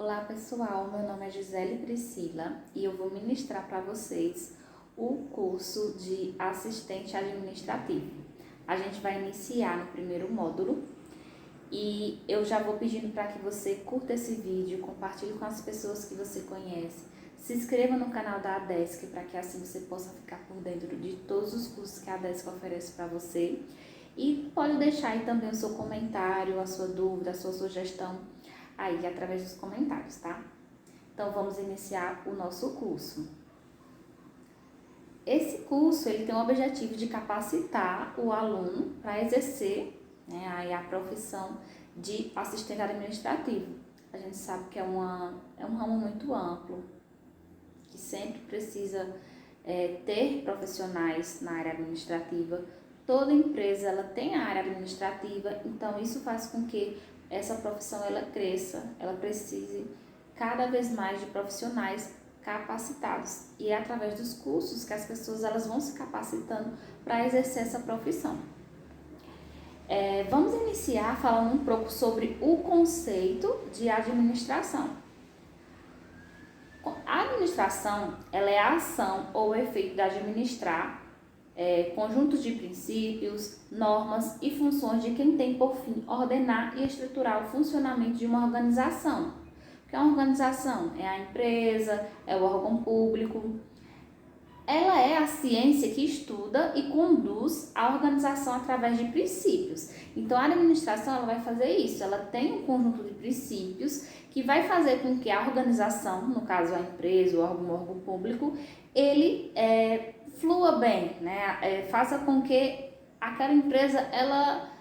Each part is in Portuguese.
Olá pessoal, meu nome é Gisele Priscila e eu vou ministrar para vocês o curso de assistente administrativo. A gente vai iniciar no primeiro módulo e eu já vou pedindo para que você curta esse vídeo, compartilhe com as pessoas que você conhece, se inscreva no canal da ADESC para que assim você possa ficar por dentro de todos os cursos que a ADESC oferece para você. E pode deixar aí também o seu comentário, a sua dúvida, a sua sugestão aí através dos comentários, tá? Então vamos iniciar o nosso curso. Esse curso ele tem o objetivo de capacitar o aluno para exercer, né, aí a profissão de assistente administrativo. A gente sabe que é um ramo muito amplo, que sempre precisa ter profissionais na área administrativa. Toda empresa ela tem a área administrativa, então isso faz com que essa profissão ela cresça, ela precise cada vez mais de profissionais capacitados. E é através dos cursos que as pessoas elas vão se capacitando para exercer essa profissão. Vamos iniciar falando um pouco sobre o conceito de administração. A administração ela é a ação ou efeito de administrar conjuntos de princípios, normas e funções de quem tem por fim ordenar e estruturar o funcionamento de uma organização. O que é uma organização? É a empresa, é o órgão público. Ela é a ciência que estuda e conduz a organização através de princípios. Então, a administração ela vai fazer isso, ela tem um conjunto de princípios que vai fazer com que a organização, no caso a empresa, o órgão público, ele flua bem, né? Faça com que aquela empresa ela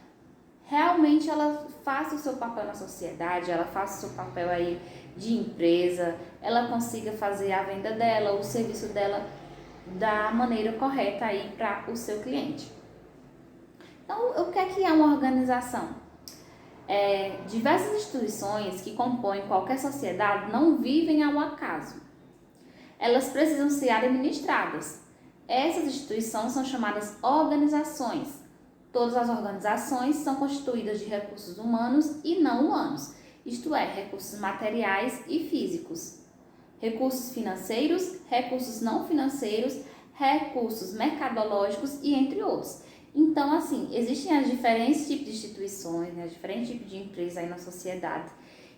realmente ela faça o seu papel na sociedade, ela faça o seu papel aí de empresa, ela consiga fazer a venda dela, o serviço dela da maneira correta aí para o seu cliente. Então, o que é uma organização? Diversas instituições que compõem qualquer sociedade não vivem ao acaso. Elas precisam ser administradas. Essas instituições são chamadas organizações. Todas as organizações são constituídas de recursos humanos e não humanos, isto é, recursos materiais e físicos, recursos financeiros, recursos não financeiros, recursos mercadológicos e entre outros. Então, assim, existem as diferentes tipos de instituições, né, diferentes tipos de empresas aí na sociedade,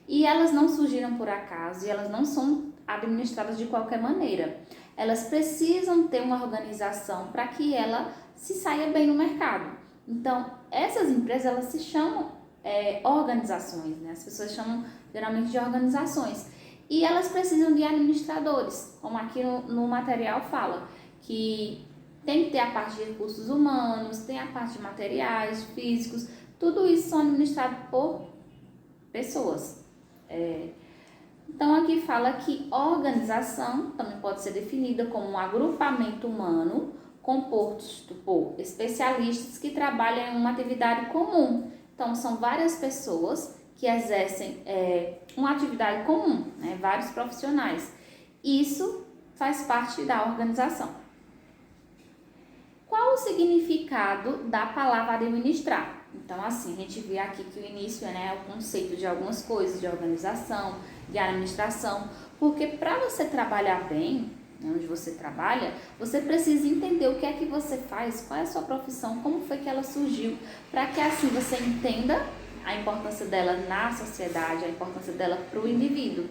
e elas não surgiram por acaso e elas não são administradas de qualquer maneira. Elas precisam ter uma organização para que ela se saia bem no mercado. Então, essas empresas, elas se chamam organizações, né? As pessoas chamam geralmente de organizações. E elas precisam de administradores, como aqui no material fala, que tem que ter a parte de recursos humanos, tem a parte de materiais, físicos, tudo isso são administrados por pessoas. Então, aqui fala que organização também pode ser definida como um agrupamento humano composto por especialistas que trabalham em uma atividade comum. Então, são várias pessoas que exercem uma atividade comum, né? Vários profissionais. Isso faz parte da organização. Qual o significado da palavra administrar? Então, assim, a gente vê aqui que o início é o conceito de algumas coisas, de organização, de administração, porque para você trabalhar bem, né, onde você trabalha, você precisa entender o que é que você faz, qual é a sua profissão, como foi que ela surgiu, para que assim você entenda a importância dela na sociedade, a importância dela para o indivíduo.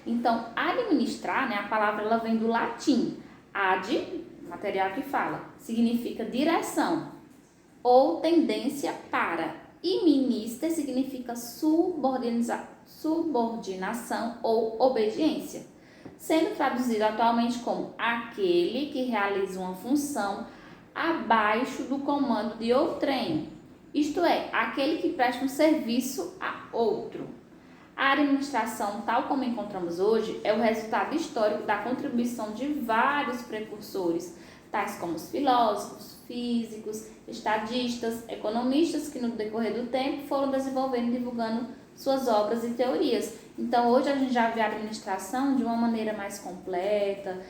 Então, administrar, né, a palavra ela vem do latim, ad, material que fala, significa direção ou tendência para, e minister significa subordinação ou obediência, sendo traduzido atualmente como aquele que realiza uma função abaixo do comando de outrem, isto é, aquele que presta um serviço a outro. A administração, tal como encontramos hoje, é o resultado histórico da contribuição de vários precursores, tais como os filósofos, físicos, estadistas, economistas, que no decorrer do tempo foram desenvolvendo e divulgando suas obras e teorias. Então, hoje a gente já vê a administração de uma maneira mais completa,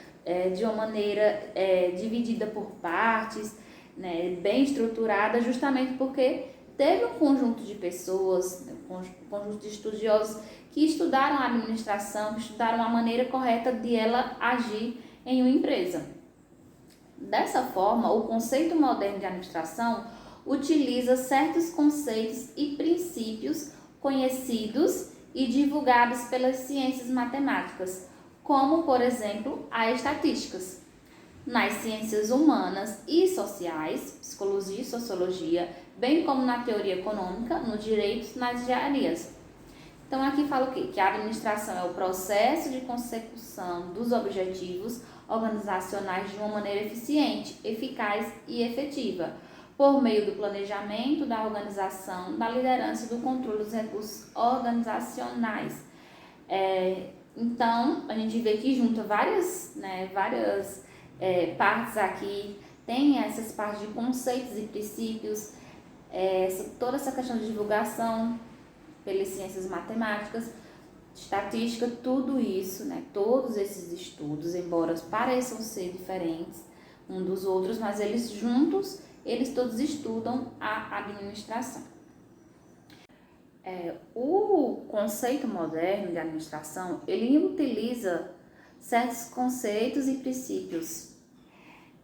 de uma maneira dividida por partes, né, bem estruturada, justamente porque teve um conjunto de pessoas, um conjunto de estudiosos que estudaram a administração, que estudaram a maneira correta de ela agir em uma empresa. Dessa forma, o conceito moderno de administração utiliza certos conceitos e princípios conhecidos e divulgados pelas ciências matemáticas, como, por exemplo, as estatísticas. Nas ciências humanas e sociais, psicologia e sociologia, bem como na teoria econômica, no direito, nas engenharias. Então, aqui fala o quê? Que a administração é o processo de consecução dos objetivos organizacionais de uma maneira eficiente, eficaz e efetiva, por meio do planejamento, da organização, da liderança e do controle dos recursos organizacionais. Então, a gente vê que junta várias partes aqui, tem essas partes de conceitos e princípios, toda essa questão de divulgação pelas ciências matemáticas, estatística, tudo isso, todos esses estudos, embora pareçam ser diferentes um dos outros, mas eles juntos, eles todos estudam a administração. O conceito moderno de administração, ele utiliza certos conceitos e princípios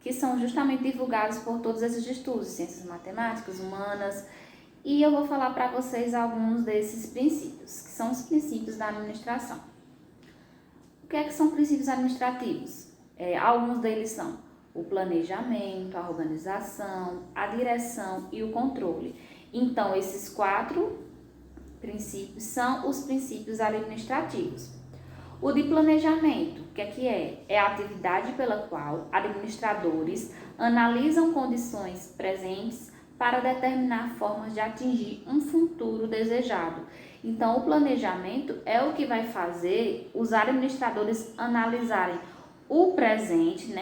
que são justamente divulgados por todos esses estudos, ciências matemáticas, humanas, e eu vou falar para vocês alguns desses princípios, que são os princípios da administração. O que que são princípios administrativos? Alguns deles são o planejamento, a organização, a direção e o controle. Então, esses 4 princípios são os princípios administrativos. O de planejamento, o que é? É a atividade pela qual administradores analisam condições presentes para determinar formas de atingir um futuro desejado. Então, o planejamento é o que vai fazer os administradores analisarem o presente,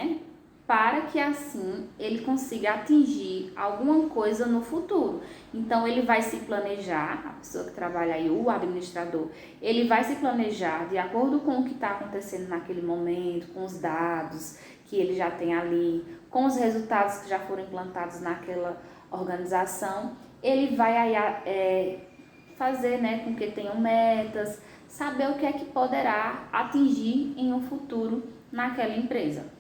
para que assim ele consiga atingir alguma coisa no futuro. Então, ele vai se planejar, a pessoa que trabalha aí, o administrador, ele vai se planejar de acordo com o que está acontecendo naquele momento, com os dados que ele já tem ali, com os resultados que já foram implantados naquela organização. Ele vai aí, fazer com que tenham metas, saber o que é que poderá atingir em um futuro naquela empresa.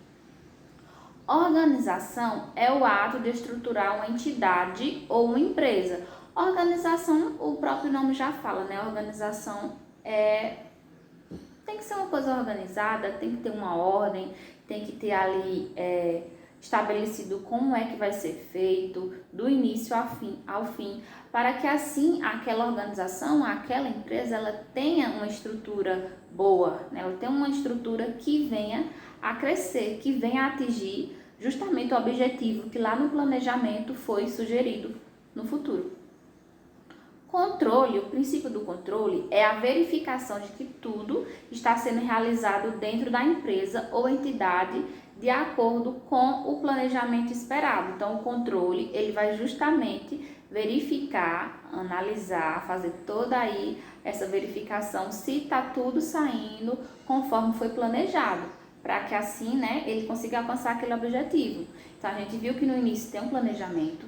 Organização é o ato de estruturar uma entidade ou uma empresa. Organização, o próprio nome já fala, Organização tem que ser uma coisa organizada, tem que ter uma ordem, tem que ter ali estabelecido como é que vai ser feito, do início ao fim, para que assim aquela organização, aquela empresa, ela tenha uma estrutura boa, ela tenha uma estrutura que venha a crescer, que venha a atingir justamente o objetivo que lá no planejamento foi sugerido no futuro. Controle, o princípio do controle é a verificação de que tudo está sendo realizado dentro da empresa ou entidade de acordo com o planejamento esperado. Então, o controle, ele vai justamente verificar, analisar, fazer toda aí essa verificação se está tudo saindo conforme foi planejado, para que assim, ele consiga alcançar aquele objetivo. Então, a gente viu que no início tem um planejamento,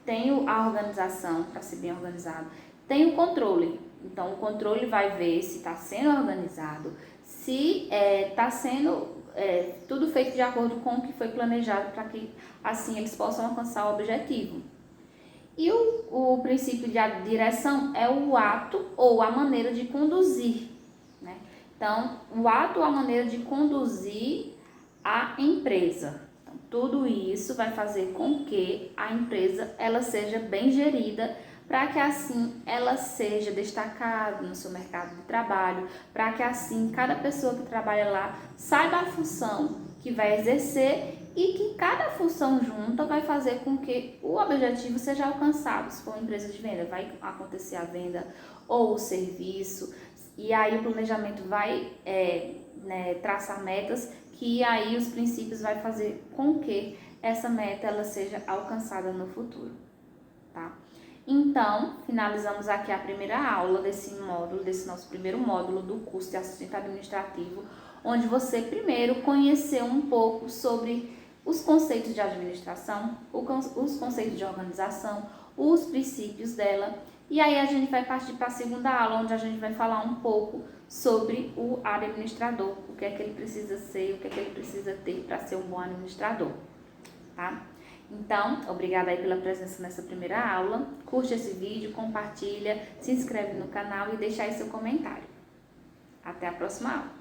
tem a organização, para ser bem organizado, tem o controle. Então, o controle vai ver se está sendo organizado, se está sendo tudo feito de acordo com o que foi planejado, para que assim eles possam alcançar o objetivo. E o princípio de direção é o ato ou a maneira de conduzir, Então, o ato ou a maneira de conduzir a empresa. Então, tudo isso vai fazer com que a empresa ela seja bem gerida, para que assim ela seja destacada no seu mercado de trabalho, para que assim cada pessoa que trabalha lá saiba a função que vai exercer e que cada função junta vai fazer com que o objetivo seja alcançado. Se for uma empresa de venda, vai acontecer a venda ou o serviço, e aí o planejamento vai traçar metas, que aí os princípios vai fazer com que essa meta ela seja alcançada no futuro, tá? Então, finalizamos aqui a primeira aula desse nosso primeiro módulo do curso de assistente administrativo, onde você primeiro conheceu um pouco sobre os conceitos de administração, os conceitos de organização, os princípios dela, E aí a gente vai partir para a segunda aula, onde a gente vai falar um pouco sobre o administrador, o que é que ele precisa ser, o que é que ele precisa ter para ser um bom administrador, tá? Então, obrigada aí pela presença nessa primeira aula. Curte esse vídeo, compartilha, se inscreve no canal e deixa aí seu comentário. Até a próxima aula.